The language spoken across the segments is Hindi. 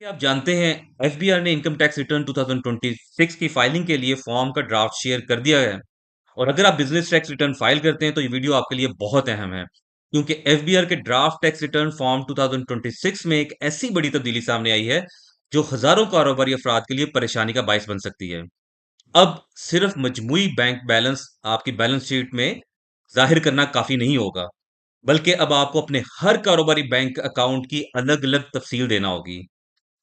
क्या आप जानते हैं एफबीआर ने इनकम टैक्स रिटर्न 2026 की फाइलिंग के लिए फॉर्म का ड्राफ्ट शेयर कर दिया है। और अगर आप बिजनेस टैक्स रिटर्न फाइल करते हैं तो ये वीडियो आपके लिए बहुत अहम है, क्योंकि एफबीआर के ड्राफ्ट टैक्स रिटर्न फॉर्म 2026 में एक ऐसी बड़ी तब्दीली सामने आई है जो हजारों कारोबारी अफराद के लिए परेशानी का बायस बन सकती है। अब सिर्फ मजमूई बैंक बैलेंस आपकी बैलेंस शीट में जाहिर करना काफी नहीं होगा, बल्कि अब आपको अपने हर कारोबारी बैंक अकाउंट की अलग अलग तफसील देना होगी।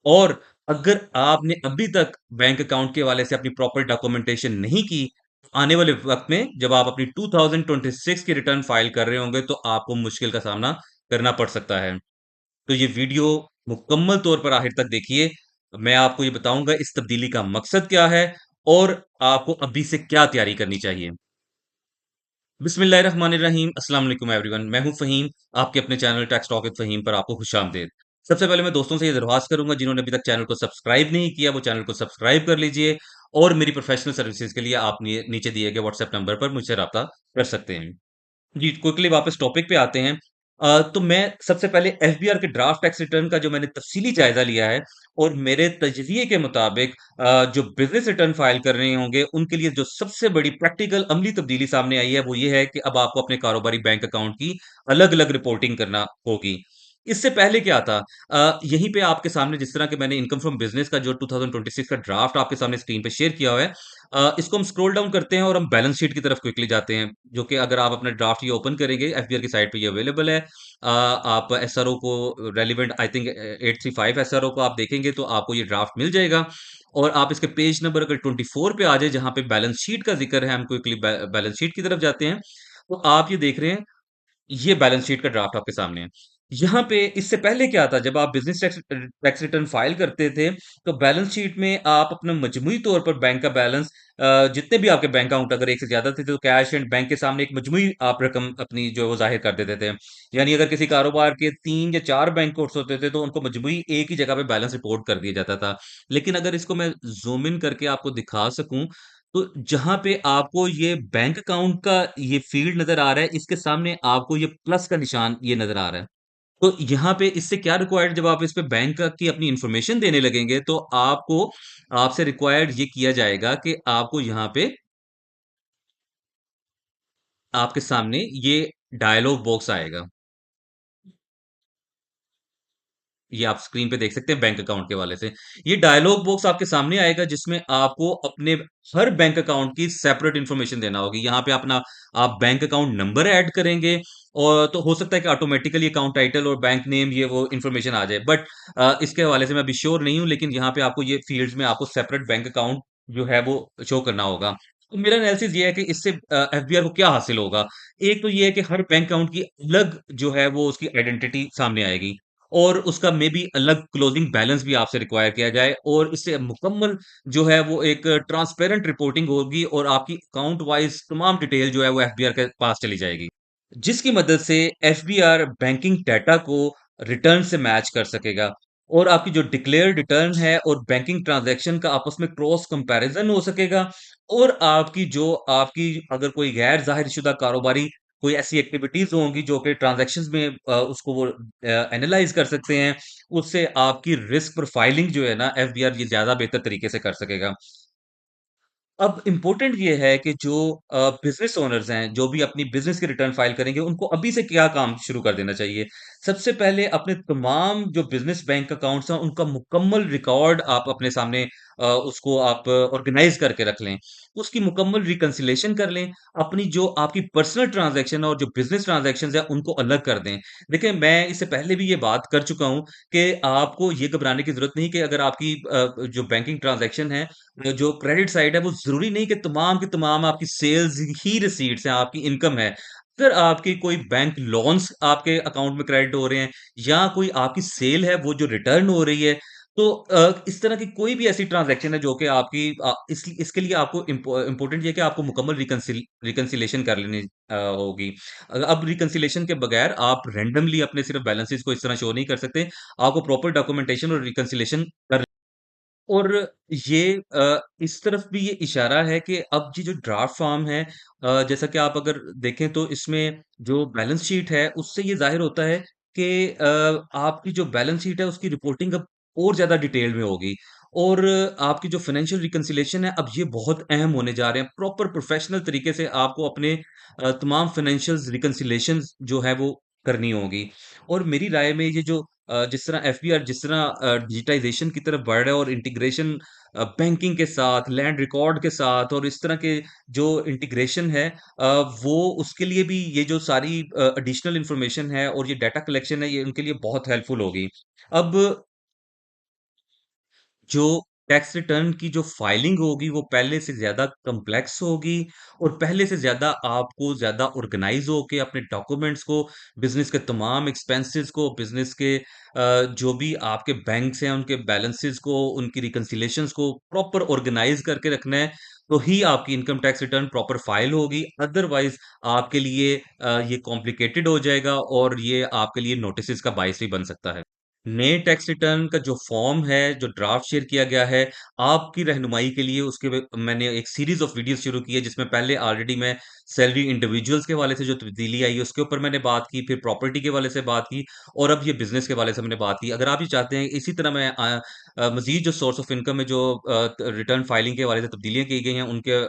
और अगर आपने अभी तक बैंक अकाउंट के हवाले से अपनी प्रॉपर डॉक्यूमेंटेशन नहीं की, आने वाले वक्त में जब आप अपनी 2026 की रिटर्न फाइल कर रहे होंगे तो आपको मुश्किल का सामना करना पड़ सकता है। तो ये वीडियो मुकम्मल तौर पर आखिर तक देखिए। मैं आपको ये बताऊंगा इस तब्दीली का मकसद क्या है और आपको अभी से क्या तैयारी करनी चाहिए। बिस्मिल्लाहिर्रहमानिर्रहीम, अस्सलाम वालेकुम एवरीवन। मैं हूं फ़हीम, आपके अपने channel tax talk with Faheem पर आपको खुशामदीद। सबसे पहले मैं दोस्तों से ये दरख्वास्त करूंगा जिन्होंने अभी तक चैनल को सब्सक्राइब नहीं किया, वो चैनल को सब्सक्राइब कर लीजिए। और मेरी प्रोफेशनल सर्विसेज के लिए आप नीचे दिए गए व्हाट्सएप नंबर पर मुझसे रब्ता कर सकते हैं। जी, क्विकली वापस टॉपिक पे आते हैं। तो मैं सबसे पहले एफबीआर के ड्राफ्ट टैक्स रिटर्न का जो मैंने तफ़सीली जायज़ा लिया है और मेरे तजज़िये के मुताबिक जो बिज़नेस रिटर्न फ़ाइल कर रहे होंगे, उनके लिए जो सबसे बड़ी प्रैक्टिकल अमली तब्दीली सामने आई है, वो ये है कि अब आपको अपने कारोबारी बैंक अकाउंट की अलग-अलग रिपोर्टिंग करना होगी। इससे पहले क्या था? यहीं पे आपके सामने जिस तरह के मैंने इनकम फ्रॉम बिज़नेस का जो 2026 का ड्राफ्ट आपके सामने स्क्रीन पे शेयर किया हुआ है, इसको हम स्क्रॉल डाउन करते हैं और हम बैलेंस शीट की तरफ क्विकली जाते हैं, जो कि अगर आप अपना ड्राफ्ट ये ओपन करेंगे एफबीआर की साइट पे ये अवेलेबल है। आप एसआरओ को रेलिवेंट आई थिंक 835 एसआरओ को आप देखेंगे तो आपको ये ड्राफ्ट मिल जाएगा। और आप इसके पेज नंबर अगर 24 पे आ जाए जहाँ पे बैलेंस शीट का ज़िक्र है, हम क्विकली बैलेंस शीट की तरफ जाते हैं, तो आप ये देख रहे हैं ये बैलेंस शीट का ड्राफ्ट आपके सामने है। यहाँ पे इससे पहले क्या था जब आप business tax tax return file करते थे, तो बैलेंस शीट में आप अपना मजमूई तौर पर बैंक का बैलेंस जितने भी आपके बैंक अकाउंट अगर एक से ज़्यादा थे तो कैश एंड बैंक के सामने एक मजमूई आप रकम अपनी जो है वो ज़ाहिर कर देते थे। यानी अगर किसी कारोबार के 3 या 4 बैंक अकाउंट्स होते थे तो उनको मजमूई एक ही जगह पे बैलेंस रिपोर्ट कर दिया जाता था। लेकिन अगर इसको मैं ज़ूम इन करके आपको दिखा सकूँ, तो जहाँ पे आपको ये बैंक अकाउंट का ये फ़ील्ड नज़र आ रहा है, इसके सामने आपको ये प्लस का निशान ये नज़र आ रहा है। तो यहाँ पे इससे क्या रिक्वायर्ड जब आप इस पे बैंक की अपनी इन्फॉर्मेशन देने लगेंगे, तो आपको आपसे रिक्वायर्ड ये किया जाएगा कि आपको यहाँ पे आपके सामने ये डायलॉग बॉक्स आएगा। ये आप स्क्रीन पे देख सकते हैं बैंक अकाउंट के हवाले से। ये डायलॉग बॉक्स आपके सामने आएगा जिसमें आपको अपने हर बैंक अकाउंट की सेपरेट इन्फॉर्मेशन देना होगी। यहाँ पे अपना आप बैंक अकाउंट नंबर ऐड करेंगे और तो हो सकता है कि ऑटोमेटिकली अकाउंट टाइटल और बैंक नेम ये वो इन्फॉर्मेशन आ जाए। बट इसके हवाले से मैं अभी श्योर नहीं हूँ, लेकिन यहाँ पे आपको ये फील्ड्स में आपको सेपरेट बैंक अकाउंट जो है वो शो करना होगा। तो मेरा एनालिसिस ये है कि इससे एफबीआर को क्या हासिल होगा? एक तो ये है कि हर बैंक अकाउंट की अलग जो है वो उसकी आइडेंटिटी सामने आएगी। और उसका मे बी अलग क्लोजिंग बैलेंस भी आपसे रिक्वायर किया जाए और इससे मुकम्मल जो है वो एक ट्रांसपेरेंट रिपोर्टिंग होगी और आपकी अकाउंट वाइज तमाम डिटेल जो है वो एफबीआर के पास चली जाएगी, जिसकी मदद से एफबीआर बैंकिंग डाटा को रिटर्न से मैच कर सकेगा और आपकी जो डिक्लेयर्ड रिटर्न है और बैंकिंग ट्रांजैक्शन का आपस में क्रॉस कंपैरिजन हो सकेगा। और आपकी अगर कोई गैर ज़ाहिर शुदा कारोबारी कोई ऐसी एक्टिविटीज़ होंगी जो कि ट्रांज़ैक्शंस में उसको वो एनालाइज़ कर सकते हैं, उससे आपकी रिस्क प्रोफाइलिंग जो है ना एफबीआर ये ज़्यादा बेहतर तरीके से कर सकेगा। अब इम्पोर्टेंट ये है कि जो बिज़नेस ओनर्स हैं, जो भी अपनी बिज़नेस की रिटर्न फाइल करेंगे, उनको अभी से क्या काम शुरू कर देना चाहिए। सबसे पहले अपने तमाम जो बिज़नेस बैंक अकाउंट्स हैं, उनका मुकम्मल रिकॉर्ड आप अपने सामने उसको आप ऑर्गेनाइज़ करके रख लें। उसकी मुकम्मल रिकंसिलिएशन कर लें। अपनी जो आपकी पर्सनल ट्रांज़ैक्शन और जो बिज़नेस ट्रांज़ैक्शंस हैं, उनको अलग कर दें। देखिए, मैं इससे पहले भी ये बात कर चुका हूँ कि आपको ये घबराने की ज़रूरत नहीं कि अगर आपकी जो बैंकिंग ट्रांज़ैक्शन है, जो क्रेडिट साइड है वो ज़रूरी नहीं कि तमाम की तमाम आपकी सेल्स ही रिसीट्स हैं, आपकी इनकम है। अगर आपकी कोई बैंक लोन्स आपके अकाउंट में क्रेडिट हो रहे हैं या कोई आपकी सेल है वो जो रिटर्न हो रही है, तो इस तरह की कोई भी ऐसी ट्रांज़ैक्शन है जो कि आपकी इसके लिए आपको इम्पोर्टेंट ये है कि आपको मुकम्मल रिकंसिलिएशन कर लेनी होगी। अब रिकंसिलिएशन के बगैर आप रैंडमली अपने सिर्फ बैलेंसेस को इस तरह शो नहीं कर सकते। आपको प्रॉपर डॉक्यूमेंटेशन और रिकंसिलिएशन कर और ये इस तरफ भी ये इशारा है कि अब ये जो ड्राफ्ट फॉर्म है, जैसा कि आप अगर देखें तो इसमें जो बैलेंस शीट है उससे ये ज़ाहिर होता है कि आपकी जो बैलेंस शीट है उसकी रिपोर्टिंग अब और ज़्यादा डिटेल में होगी। और आपकी जो फाइनेंशियल रिकंसिलिएशन है, अब ये बहुत अहम होने जा रहे हैं। प्रॉपर प्रोफ़ेशनल तरीके से आपको अपने तमाम फाइनेंशियल्स रिकंसिलिएशंस जो है वो करनी होगी। और मेरी राय में ये जो जिस तरह एफबीआर जिस तरह डिजिटाइज़ेशन की तरफ बढ़ रहा है और इंटीग्रेशन बैंकिंग के साथ, लैंड रिकॉर्ड के साथ और इस तरह के जो इंटीग्रेशन है वो उसके लिए भी ये जो सारी एडिशनल इन्फॉर्मेशन है और ये डाटा कलेक्शन है, ये उनके लिए बहुत हेल्पफुल होगी। अब जो टैक्स रिटर्न की जो फाइलिंग होगी वो पहले से ज़्यादा कॉम्प्लेक्स होगी और पहले से ज़्यादा आपको ज़्यादा ऑर्गेनाइज़ होके अपने डॉक्यूमेंट्स को, बिज़नेस के तमाम एक्सपेंसेस को, बिज़नेस के जो भी आपके बैंक्स हैं, उनके बैलेंसेस को, उनकी रिकंसिलिएशंस को प्रॉपर ऑर्गेनाइज़ करके रखना है, तो ही आपकी income tax return proper file होगी। अदरवाइज़ आपके लिए ये कॉम्प्लिकेटेड हो जाएगा और ये आपके लिए नोटिसेस का बायस भी बन सकता है। नए टैक्स रिटर्न का जो फॉर्म है, जो ड्राफ्ट शेयर किया गया है, आपकी रहनुमाई के लिए उसके ब मैंने एक सीरीज़ ऑफ वीडियोज़ शुरू की है, जिसमें पहले ऑलरेडी मैं सैलरी इंडिविजुअल्स के हवाले से जो तब्दीली आई है, उसके ऊपर मैंने बात की, फिर प्रॉपर्टी के हवाले से बात की और अब ये बिज़नेस के हवाले से मैंने बात की। अगर आप ये चाहते हैं, इसी तरह मैं मज़ीद जो सोर्स ऑफ इनकम में जो रिटर्न फाइलिंग के हवाले से तब्दीलियाँ की गई हैं, उनके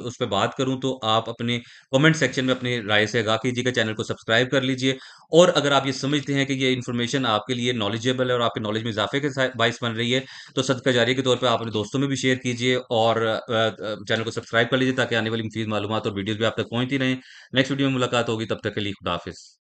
उस पे बात करूँ, तो आप अपने कमेंट सेक्शन में अपनी राय से आगाह कीजिएगा, चैनल को सब्सक्राइब कर लीजिए। और अगर आप ये समझते हैं कि ये इन्फॉर्मेशन आपके लिए नॉलेजेबल है और आपके नॉलेज में इज़ाफ़े के बाइस बन रही है, तो सदका जारिया के तौर पे आप अपने दोस्तों में भी शेयर कीजिए और चैनल को सब्सक्राइब कर लीजिए ताकि आने वाली मुफ़ीद मालूमात और वीडियोज़ भी आप तक पहुँचती रहें। नेक्स्ट वीडियो में मुलाकात होगी, तब तक के लिए खुदा हाफ़िज़।